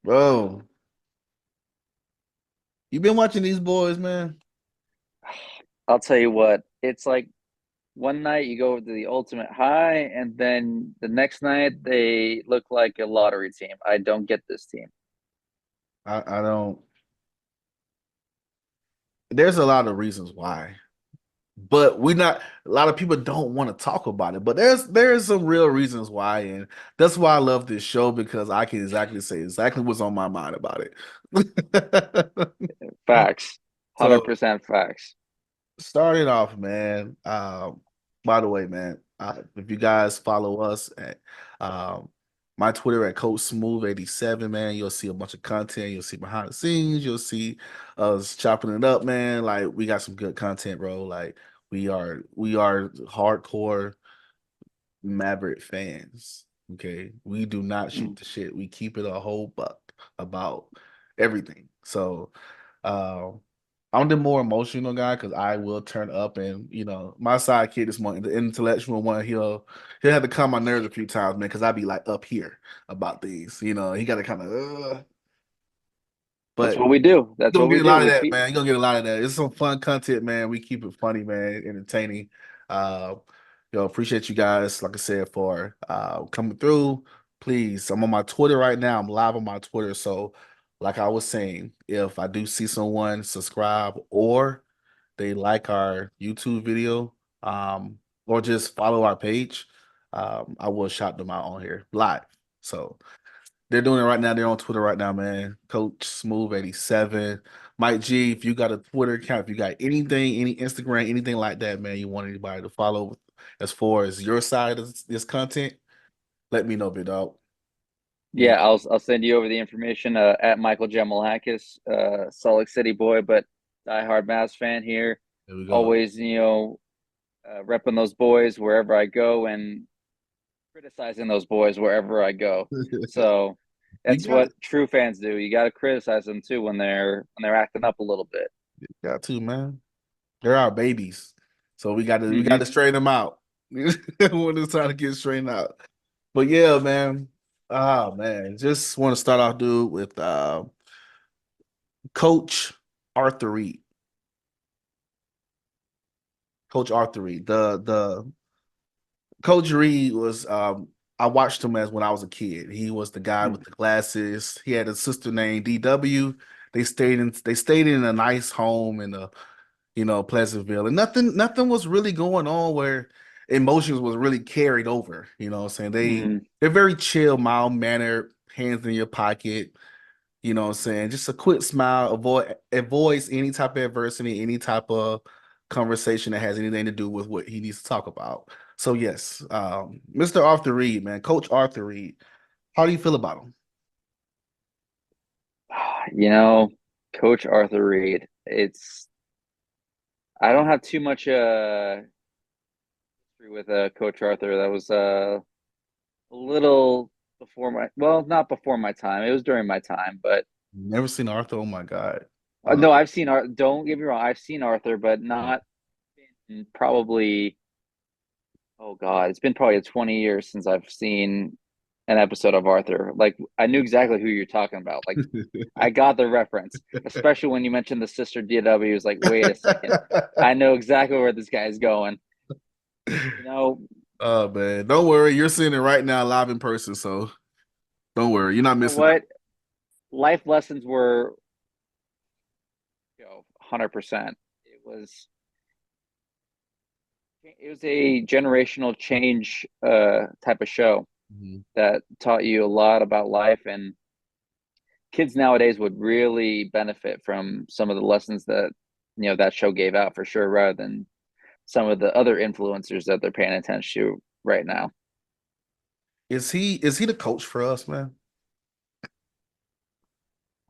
Bro, you been watching these boys, man? I'll tell you what, it's like one night you go to the ultimate high, and then the next night they look like a lottery team. I don't get this team. I don't. There's a lot of reasons why, but we not. A lot of people don't want to talk about it, but there's some real reasons why, and that's why I love this show because I can exactly say exactly what's on my mind about it. Facts. So 100% facts. starting off, man. By the way, man, if you guys follow us at my Twitter at Coach Smooth 87, man, you'll see a bunch of content. You'll see behind the scenes. You'll see us chopping it up, man. Like we got some good content, bro. Like we are hardcore Maverick fans. Okay, we do not shoot Mm. the shit. We keep it a whole buck about everything. So, um, I'm the more emotional guy because I will turn up, and my sidekick this morning, the intellectual one, he'll have to calm my nerves a few times, man, because I be like up here about these. He got to kind of, That's but what we do. That's you're gonna what we get a do. lot of We that, feed. man. You're gonna get a lot of that. It's some fun content, man. We keep it funny, man, entertaining. Uh, appreciate you guys, like I said, for coming through. Please, I'm on my Twitter right now. I'm live on my Twitter. So, like I was saying, if I do see someone subscribe or they like our YouTube video, or just follow our page, I will shout them out on here live. So they're doing it right now. They're on Twitter right now, man. Coach Smooth 87. Mike G, if you got a Twitter account, if you got anything, any Instagram, anything like that, man, you want anybody to follow as far as your side of this content, let me know, big dog. Yeah, I'll send you over the information at Michael Jamalakis, Salt Lake City boy, but diehard Mavs fan here. There we go. Always, repping those boys wherever I go, and criticizing those boys wherever I go. So You that's got what it. true fans do. You got to criticize them too when they're acting up a little bit. You got to, man. They're our babies. So we got to Hmm. straighten them out. When it's time to get straightened out. But yeah, man. Ah, man. Just want to start off, dude, with Coach Arthur Reed. Coach Arthur Reed. The Coach Reed was I watched him as when I was a kid. He was the guy with the glasses. He had a sister named DW. They stayed in a nice home in a Pleasantville. And nothing was really going on where emotions was really carried over. You know what I'm saying? Hmm. They're very chill, mild mannered, hands in your pocket. You know what I'm saying? Just a quick smile, avoids any type of adversity, any type of conversation that has anything to do with what he needs to talk about. So yes, Mr. Arthur Reed, man, Coach Arthur Reed. How do you feel about him? You know, Coach Arthur Reed. I don't have too much history with Coach Arthur. That was a little before not before my time. It was during my time, but Never seen Arthur. Oh my God. no, I've seen Arthur. Don't get me wrong, I've seen Arthur, but Yeah. not in probably. Oh God, it's been probably 20 years since I've seen an episode of Arthur. Like I knew exactly who you're talking about. Like I got the reference, especially when you mentioned the sister DW. It was like, wait a second, I know exactly where this guy is going. You know, Oh man, don't worry. You're seeing it right now live in person, so don't worry. You're not you know missing out. what? Life lessons were, 100%. It was a generational change type of show Mhm. that taught you a lot about life, and kids nowadays would really benefit from some of the lessons that that show gave out for sure, rather than some of the other influencers that they're paying attention to right now. Is he the coach for us, man?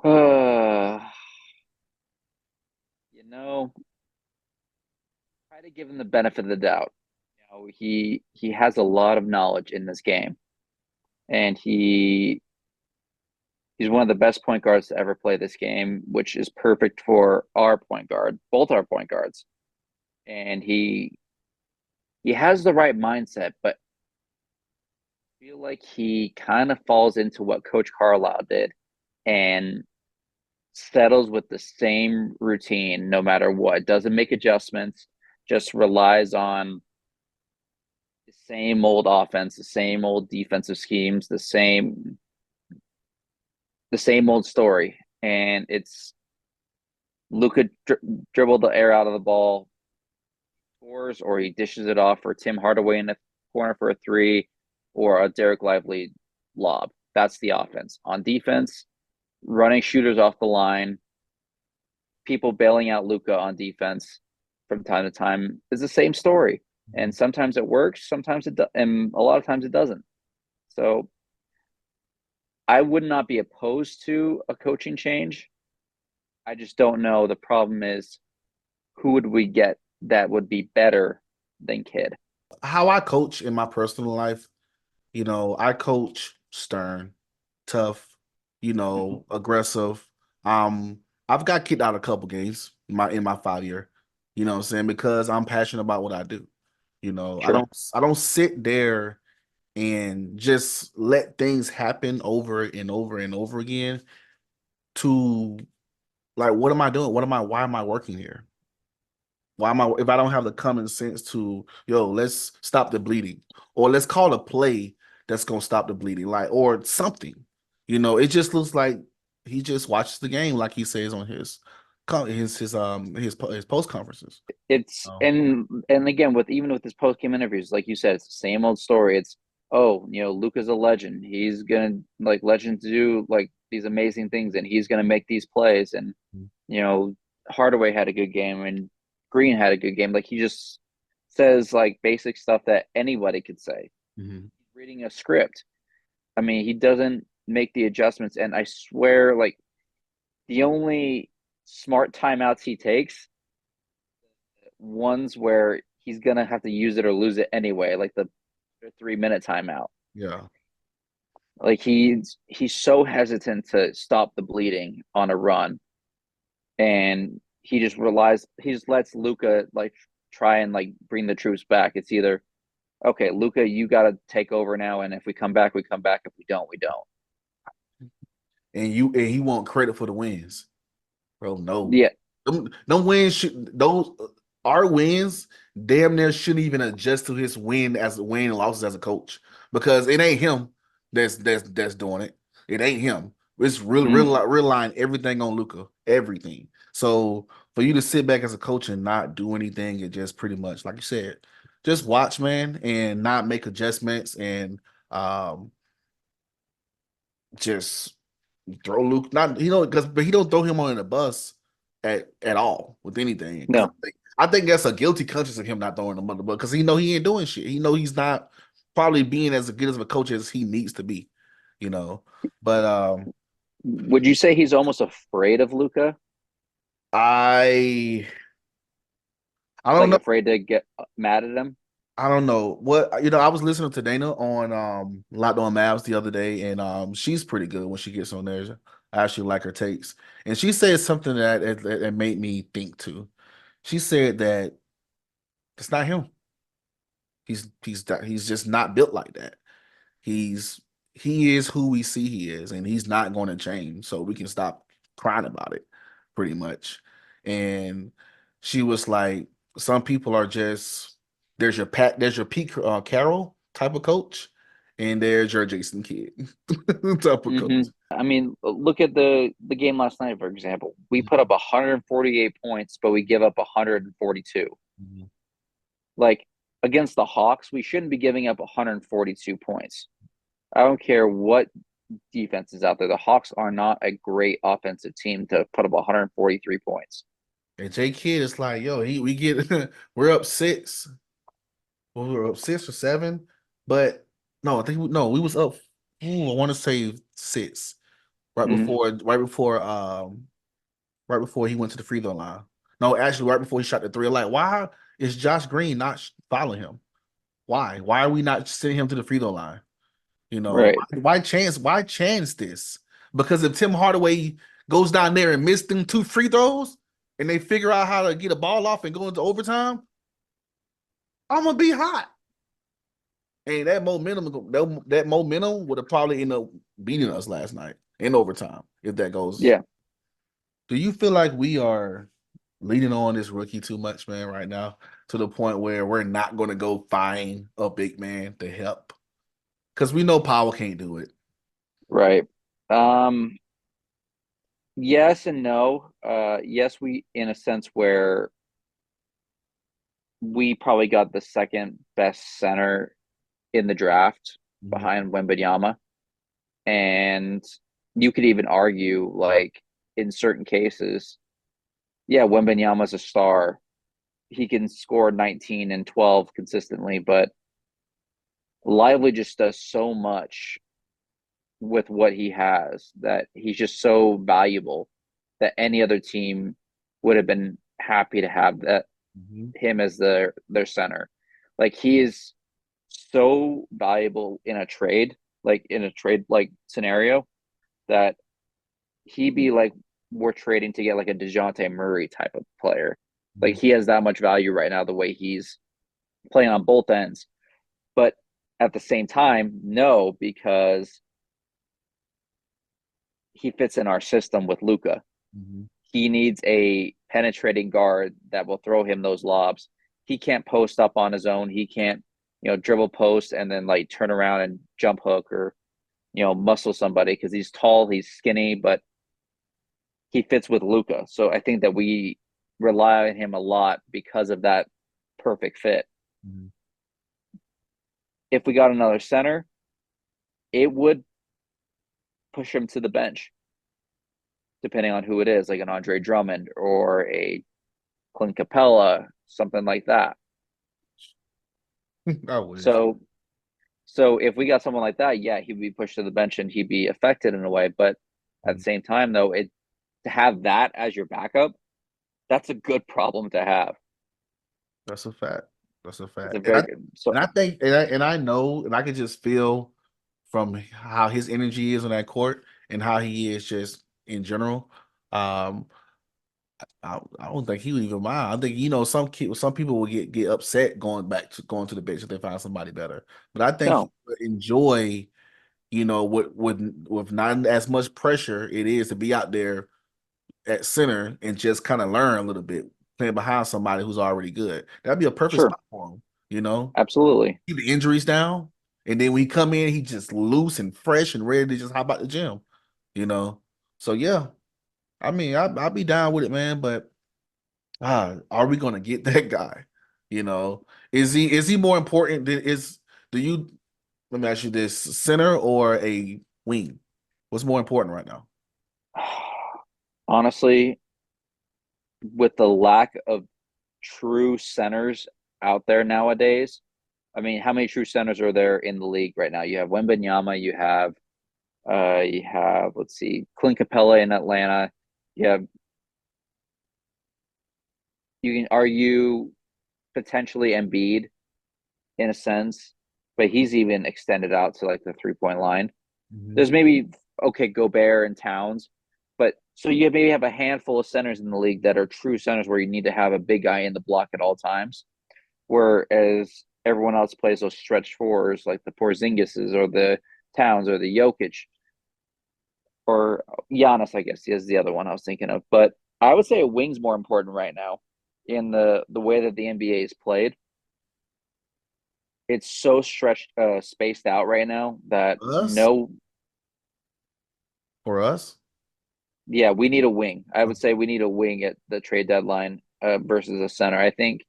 uh you know Try to give him the benefit of the doubt. He has a lot of knowledge in this game, and he's one of the best point guards to ever play this game, which is perfect for our point guard, both our point guards. And he has the right mindset, but I feel like he kind of falls into what Coach Carlisle did. and settles with the same routine no matter what. Doesn't make adjustments, just relies on the same old offense, the same old defensive schemes, the same old story. And it's Luka dribbled the air out of the ball, scores, or he dishes it off for Tim Hardaway in the corner for a three, or a Derek Lively lob. That's the offense. On defense, running shooters off the line, people bailing out Luka on defense from time to time is the same story. And sometimes it works, sometimes it does, and a lot of times it doesn't. So I would not be opposed to a coaching change. I just don't know. The problem is, who would we get that would be better than Kidd? How I coach in my personal life, I coach stern, tough, aggressive. I've got kicked out a couple games in my 5 year, what I'm saying, because I'm passionate about what I do. I Sure. don't sit there and just let things happen over and over and over again to like, what am I doing? Why am I working here? Why am I, if I don't have the common sense to, let's stop the bleeding, or let's call a play that's gonna stop the bleeding, like, or something. It just looks like he just watches the game, like he says on his post conferences. It's Oh. and again, with even with his post game interviews, like you said, it's the same old story. It's, oh, Luka's a legend. He's gonna, like, legends do like these amazing things, and he's gonna make these plays. And you know, Hardaway had a good game, and Green had a good game. Like, he just says like basic stuff that anybody could say. Mhm. Reading a script. I mean, he doesn't make the adjustments, and I swear, like, the only smart timeouts he takes, ones where he's gonna have to use it or lose it anyway, like the 3 minute timeout. Yeah. Like, he's so hesitant to stop the bleeding on a run, and he just lets Luka, like, try and, like, bring the troops back. It's either, okay, Luka, you got to take over now, and if we come back, we come back. If we don't, we don't. And he want credit for the wins. Bro, no. Yeah. Them wins those our wins damn near shouldn't even adjust to his win as a win and losses as a coach, because it ain't him that's doing it. It ain't him. It's really Mm. relying everything on Luka, everything. So for you to sit back as a coach and not do anything, it just pretty much, like you said, just watch, man, and not make adjustments, and um just throw Luke, not, because, but he don't throw him on the bus at all with anything. 'Cause No. I think that's a guilty conscience of him not throwing him on the bus, because he ain't doing shit. He know he's not probably being as good of a coach as he needs to be, you know. But Would you say he's almost afraid of Luka? I I don't Like, know. afraid to get mad at him? I don't know what, I was listening to Dana on Locked On Mavs the other day, and she's pretty good when she gets on there. I actually like her takes, and she said something that made me think too. She said that it's not him. He's just not built like that. He's he is who we see he is, and he's not going to change. So we can stop crying about it, pretty much. And she was like, some people are just, there's your Pete Carroll type of coach, and there's your Jason Kidd type of coach. I mean, look at the game last night, for example. We put up 148 points, but we give up 142. Mhm. Like, against the Hawks, we shouldn't be giving up 142 points. I don't care what defense is out there. The Hawks are not a great offensive team to put up 143 points. And J Kidd is like, yo, we get we're up six. Well, we were up 6 or 7, but no, I think we was up. I want to say 6, right Mm-hmm. before right before he went to the free throw line. No, actually, right before he shot the three. Like, why is Josh Green not following him? Why? Why are we not sending him to the free throw line? Right. Why chance this? Because if Tim Hardaway goes down there and missed them 2 free throws, and they figure out how to get a ball off and go into overtime, I'm gonna be hot. And that momentum would have probably ended up beating us last night. in overtime if that goes. Yeah, Do you feel like we are leaning on this rookie too much, man, right now, to the point where we're not going to go find a big man to help? Because we know Powell can't do it. right. Um, yes and no. Yes, we in a sense where we probably got the second best center in the draft Mhm. behind Wembanyama. And you could even argue, like, in certain cases, yeah, Wembanyama's a star. He can score 19 and 12 consistently, but Lively just does so much with what he has that he's just so valuable that any other team would have been happy to have that Mhm. him as their center. Like he is so valuable in a trade, like scenario that he be like we're trading to get like a DeJounte Murray type of player. Like Mhm. he has that much value right now, the way he's playing on both ends. But at the same time, no, because he fits in our system with Luka. Mhm. He needs a penetrating guard that will throw him those lobs. He can't post up on his own. He can't, dribble post and then like turn around and jump hook or, muscle somebody because he's tall, he's skinny, but he fits with Luka. So I think that we rely on him a lot because of that perfect fit. Mhm. If we got another center, it would push him to the bench, depending on who it is, like an Andre Drummond or a Clint Capella, something like that. I wish. So so if we got someone like that, yeah, he'd be pushed to the bench and he'd be affected in a way. But at the Mhm. same time, though, it to have that as your backup, that's a good problem to have. That's a fact. That's a It's a fact. very good. So And I think and I know and I can just feel from how his energy is on that court and how he is just in general. Um, I don't think he would even mind. I think some people will get upset going to the bench if they find somebody better. But I think he no, would enjoy, with not as much pressure it is to be out there at center and just kind of learn a little bit playing behind somebody who's already good. That'd be a perfect sure, spot for him. You know, absolutely. keep the injuries down, and then when he come in, he just loose and fresh and ready to just hop out the gym. You know, so yeah, I mean, I'll be down with it, man. But are we gonna get that guy? You know, is he more important than is do you let me ask you this, center or a wing? What's more important right now? Honestly, with the lack of true centers out there nowadays, I mean, how many true centers are there in the league right now? You have Wembanyama, you have let's see, Clint Capella in Atlanta. You have you can argue potentially Embiid in a sense, but he's even extended out to like the 3 point line. Mhm. There's maybe okay, Gobert and Towns, but so you maybe have a handful of centers in the league that are true centers where you need to have a big guy in the block at all times. Whereas everyone else plays those stretch fours like the Porzingises or the Towns or the Jokic or Giannis, I guess is the other one I was thinking of. But I would say a wing's more important right now in the way that the NBA is played. It's so stretched, spaced out right now that Us no, for us. yeah, we need a wing. I would say we need a wing at the trade deadline versus a center. I think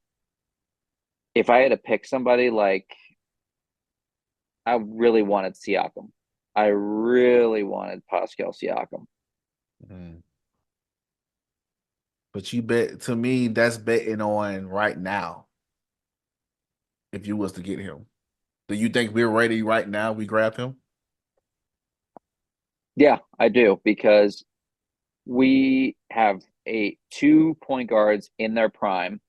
if I had to pick somebody, like I really wanted Siakam. I really wanted Pascal Siakam. Mhm. But you bet to me that's betting on right now if you was to get him. Do you think we're ready right now? We grab him? Yeah, I do because we have a 2 point guards in their prime.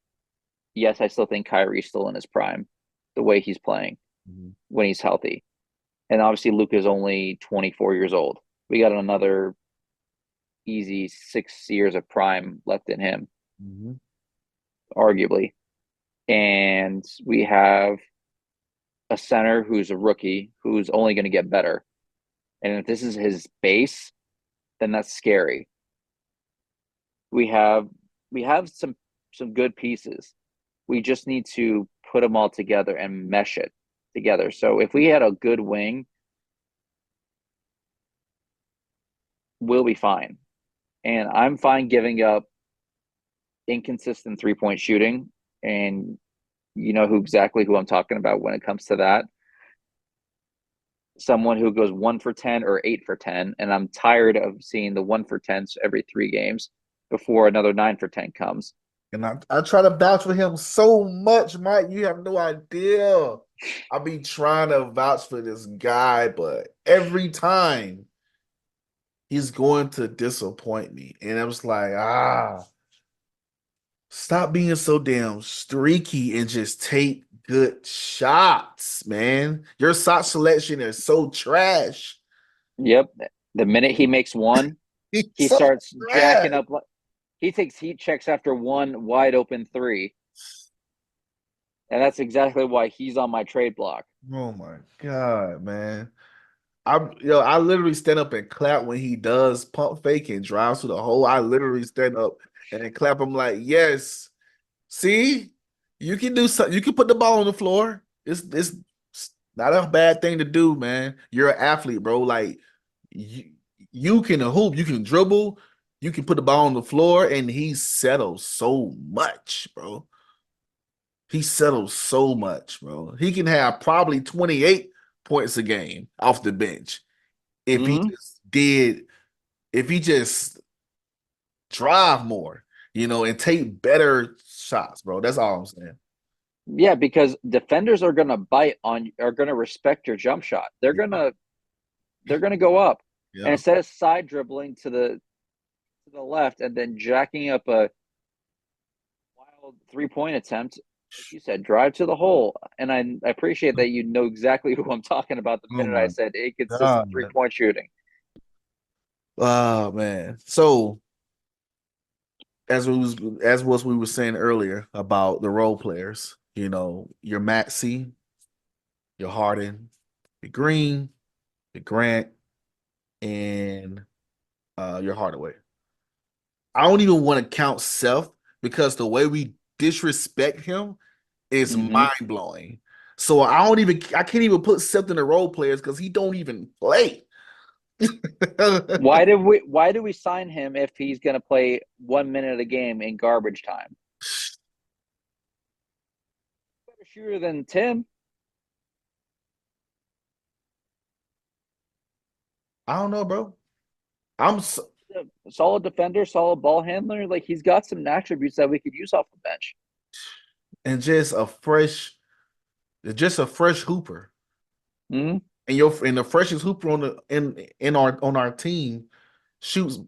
Yes, I still think Kyrie's still in his prime, the way he's playing Mhm. when he's healthy. And obviously Luka is only 24 years old. We got another easy 6 years of prime left in him, Mhm. arguably. And we have a center who's a rookie who's only going to get better. And if this is his base, then that's scary. We have we have some good pieces. We just need to put them all together and mesh it together. So if we had a good wing, we'll be fine. And I'm fine giving up inconsistent 3-point shooting. And you know who I'm talking about when it comes to that. Someone who goes 1 for 10 or 8 for 10. And I'm tired of seeing the 1 for 10s every 3 games before another 9 for 10 comes. And I try to vouch for him so much, Mike. You have no idea. I be trying to vouch for this guy, but every time he's going to disappoint me. And I was like, stop being so damn streaky and just take good shots, man. Your shot selection is so trash. Yep. The minute he makes one, He's he so starts trash. jacking up. He takes heat checks after one wide open three. And that's exactly why he's on my trade block. Oh my God, man. I literally stand up and clap when he does pump fake and drives to the hole. I literally stand up and clap. I'm like, yes, see, you can do something. You can put the ball on the floor. It's not a bad thing to do, man. You're an athlete, bro. Like you, you can hoop, you can dribble, you can put the ball on the floor, and he settles so much, bro. He settles so much, bro. He can have probably 28 points a game off the bench if he Mm-hmm. just did, if he just drive more, and take better shots, bro. That's all I'm saying. Yeah, because defenders are gonna are gonna respect your jump shot. Yeah, They're gonna go up. And yeah. instead of side dribbling to the left and then jacking up a wild 3-point attempt, like you said, drive to the hole. And I appreciate that you know exactly who I'm talking about the Oh minute I my said inconsistent God, man. 3-point shooting. Oh man. So as we were saying earlier about the role players, your Maxey, your Harden, your Green, your Grant, and your Hardaway. I don't even want to count Seth because the way we disrespect him is Mm-hmm. mind blowing. So I can't even put Seth in the role players because he don't even play. Why do we sign him if he's gonna play 1 minute of the game in garbage time? Better shooter than Tim. I don't know, bro. I'm so, Solid defender, solid ball handler. Like he's got some attributes that we could use off the bench. and just a fresh hooper, Mm-hmm. and the freshest hooper on our team shoots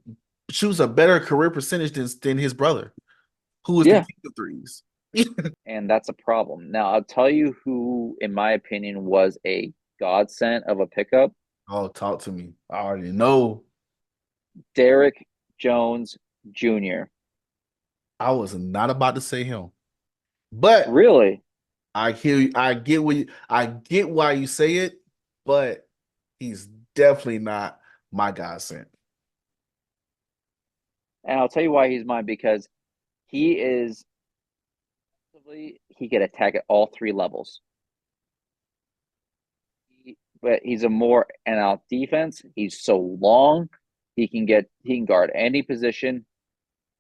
shoots a better career percentage than his brother, who is the Yeah, king of threes. and that's a problem. Now I'll tell you who, in my opinion, was a godsend of a pickup. Oh, talk to me. I already know. Derek Jones Jr. I was not about to say him, but Really, I hear you. I get why you say it, but he's definitely not my godsend. and I'll tell you why he's mine because he is he can attack at all three levels. But he's a more and out defense. He's so long. He can guard any position,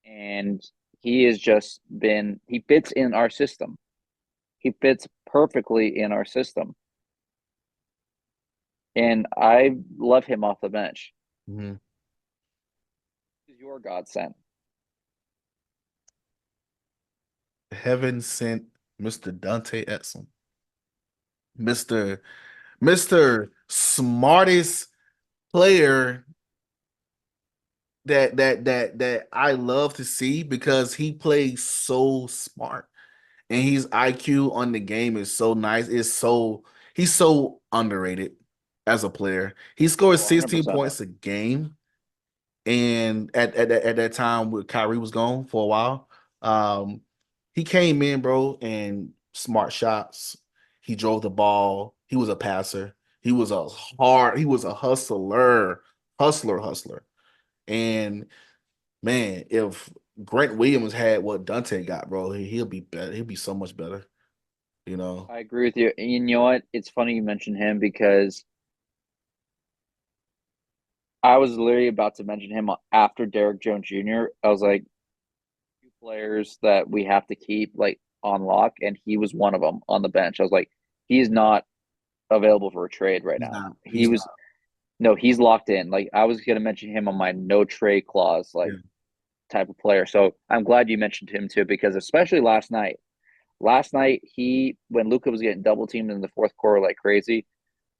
and he has just been he fits in our system. He fits perfectly in our system, and I love him off the bench. Mhm. He's your godsend. Heaven sent Mr. Dante Exum, Mr. Mr. Smartest player that I love to see because he plays so smart and his IQ on the game is so nice. He's so underrated as a player. He scored Oh, 16 100%. points a game, and at that time when Kyrie was gone for a while, he came in, bro, and smart shots. He drove the ball. He was a passer. He was a hustler, hustler. And man, if Grant Williams had what Dante got, bro, he'll be better. He'll be so much better, you know. I agree with you. And you know what? It's funny you mentioned him because I was literally about to mention him after Derek Jones Jr. I was like, two players that we have to keep like on lock, and he was one of them on the bench. I was like, he's not available for a trade right He's now. not. He He's was not. no, he's locked in. Like I was gonna mention him on my no trade clause, like Yeah. type of player. So I'm glad you mentioned him too, because especially last night. Last night, he when Luka was getting double teamed in the fourth quarter like crazy,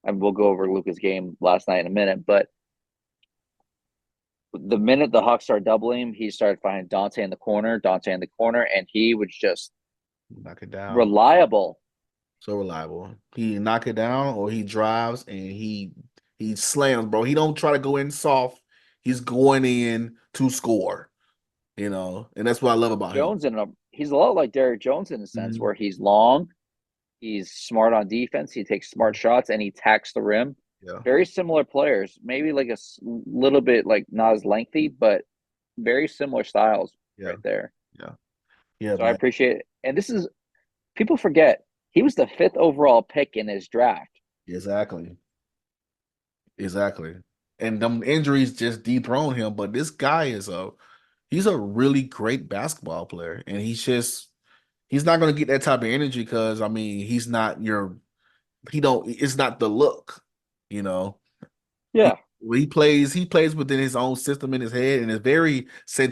and we'll go over Luka's game last night in a minute. But the minute the Hawks started doubling him, he started finding Dante in the corner, and he was just Knock it down. reliable. So reliable. He knock it down or he drives and he slams, bro. He don't try to go in soft. He's going in to score, you know, and that's what I love about him. He's a lot like Derrick Jones in a sense, Mhm. where he's long, he's smart on defense, he takes smart shots, and he tacks the rim. Yeah. Very similar players, maybe like little bit like not as lengthy, but very similar styles Yeah. right there. Yeah. Yeah, So I man. appreciate it. And this is people forget he was the fifth overall pick in his draft. Exactly. Exactly. And them injuries just dethrone him, but this guy is he's a really great basketball player and he's not going to get that type of energy because I mean, he's not your he don't it's not the look, you know. He Yeah. he plays within his own system in his head and is very San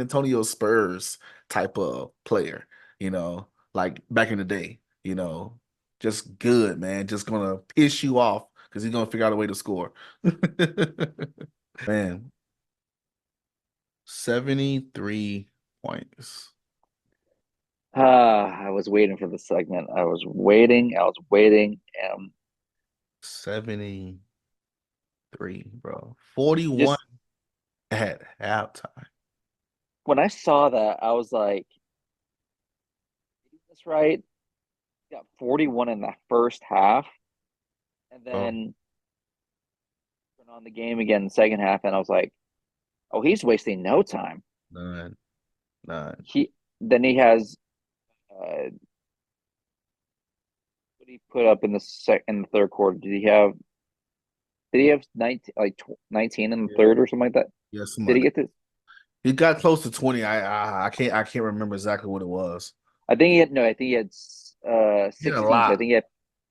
Antonio Spurs type of player, you know, like back in the day, you know, just good, man. Just gonna piss you off because he's gonna figure out a way to score. Man, 73 points. I was waiting for the segment. I was waiting. I was waiting. 73, bro. 41 Just at halftime. when I saw that, I was like, that's right. He got 41 in the first half, and Bro, then turned on the game again in the second half, and I was like, oh, he's wasting no time. none, none. He has what did he put up in the third quarter? Did he have 19 in the Yeah, third or something like that? yeah, something Did like he that. get this? He got close to 20. I can't remember exactly what it was. I think he had no. I think he had He had a 16. So I lot. think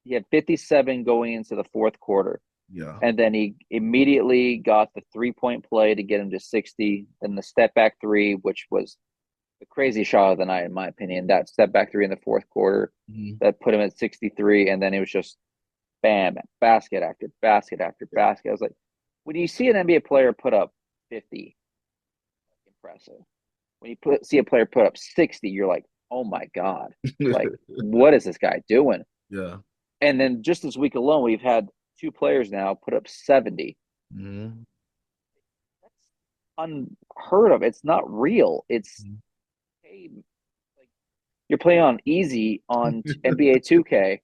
he had 57 going into the fourth quarter, Yeah. and then he immediately got the 3-point play to get him to 60. Then the step back three, which was the crazy shot of the night in my opinion. That step back three in the fourth quarter Mhm. that put him at 63, and then it was just bam, basket after basket after Yeah. basket. I was like, when you see an NBA player put up 50, impressive. When you see a player put up 60, you're like, oh my God, like, what is this guy doing? Yeah. And then just this week alone, we've had two players now put up 70. Mhm. That's unheard of. It's not real. It's hey, like you're playing on easy on NBA 2K,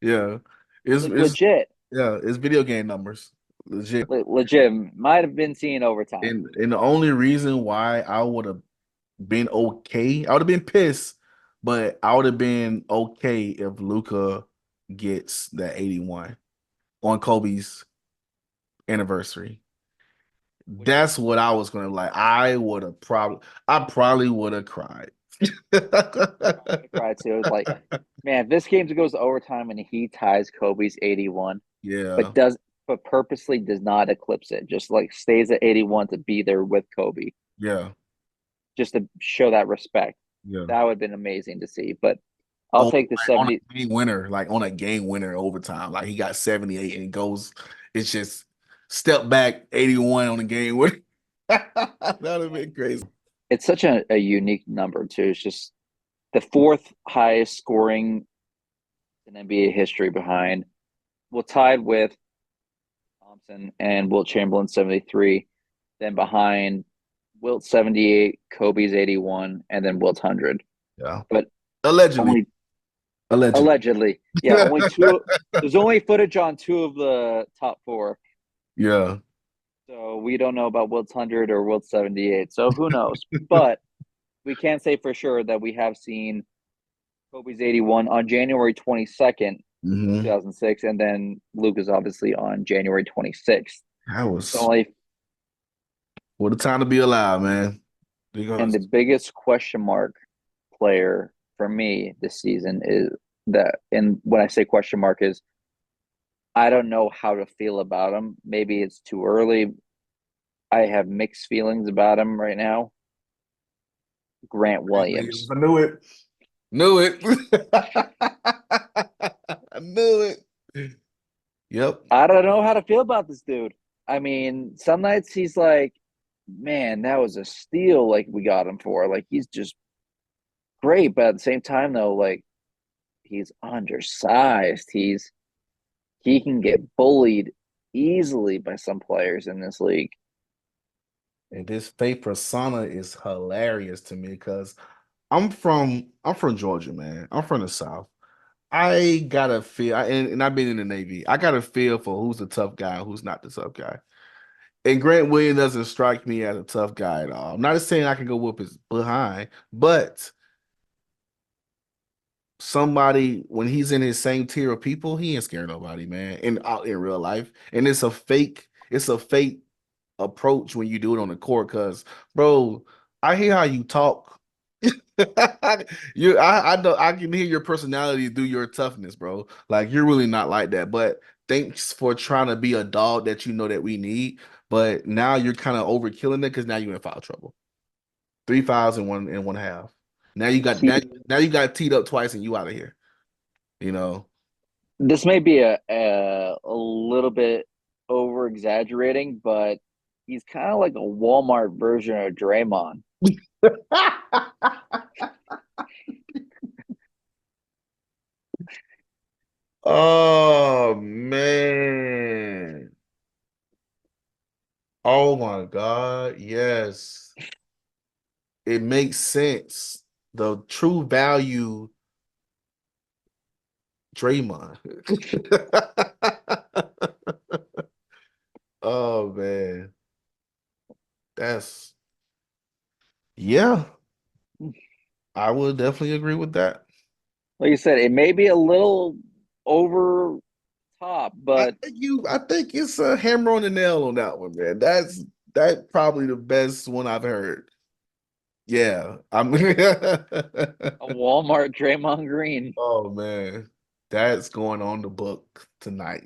Yeah. It's legit, yeah, it's video game numbers. Legit. legit. Might have been seeing overtime. And the only reason why I would have been okay, I would have been pissed, but I would have been okay if Luka gets that 81 on Kobe's anniversary. Which That's what I was gonna like. I probably would have cried. I would have cried too. It was like, man, if this game goes to overtime and he ties Kobe's 81, Yeah, but purposely does not eclipse it, just like stays at 81 to be there with Kobe, yeah, just to show that respect. yeah. That would have been amazing to see. But I'll Oh, take the on 70. a game winner, like on a game winner overtime. Like he got 78 and goes, it's just step back 81 on the game winner. That would have been crazy. It's such a unique number too. It's just the fourth highest scoring in NBA history behind, well, tied with Thompson and Wilt Chamberlain 73, then behind Wilt 78, Kobe's 81, and then Wilt's 100. Yeah. But Allegedly. only Allegedly. allegedly, yeah, only two. There's only footage on two of the top four. Yeah. So we don't know about Wilt's 100 or Wilt's 78. So who knows? But we can say for sure that we have seen Kobe's 81 on January 22nd, Hmm. 2006, and then Luka's obviously on January 26th. That The was only what a time to be alive, man. and Because the biggest question mark player for me this season is that, and when I say question mark, is I don't know how to feel about him. Maybe it's too early. I have mixed feelings about him right now. Grant Williams. I knew it. Knew it. I knew it. Yep. I don't know how to feel about this dude. I mean, some nights he's like, man, that was a steal, like we got him for. Like he's just great, but at the same time, though, like he's undersized. He can get bullied easily by some players in this league. And this fake persona is hilarious to me because I'm from Georgia, man. I'm from the South. I gotta feel, and I've been in the Navy. I gotta feel for who's the tough guy and who's not the tough guy. And Grant Williams doesn't strike me as a tough guy at all. I'm not saying I can go whoop his behind, but somebody when he's in his same tier of people, he ain't scared nobody, man. And out in real life, and it's a fake approach when you do it on the court. Cause, bro, I hear how you talk. I know I can hear your personality through your toughness, bro. Like you're really not like that. But thanks for trying to be a dog that you know that we need. But now you're kind of overkilling it because now you're in foul trouble. Three fouls in one half. Now you got See, now you got teed up twice and you out of here. You know. this may be a little bit over exaggerating, but he's kind of like a Walmart version of Draymond. Oh man. Oh my God. Yes. It makes sense. The true value Draymond. Oh man. That's yeah, I would definitely agree with that. Like you said, it may be a little over top, but I think it's a hammer on the nail on that one, man. That's probably the best one I've heard. Yeah. I'm a Walmart Draymond Green. Oh man. That's going on the book tonight.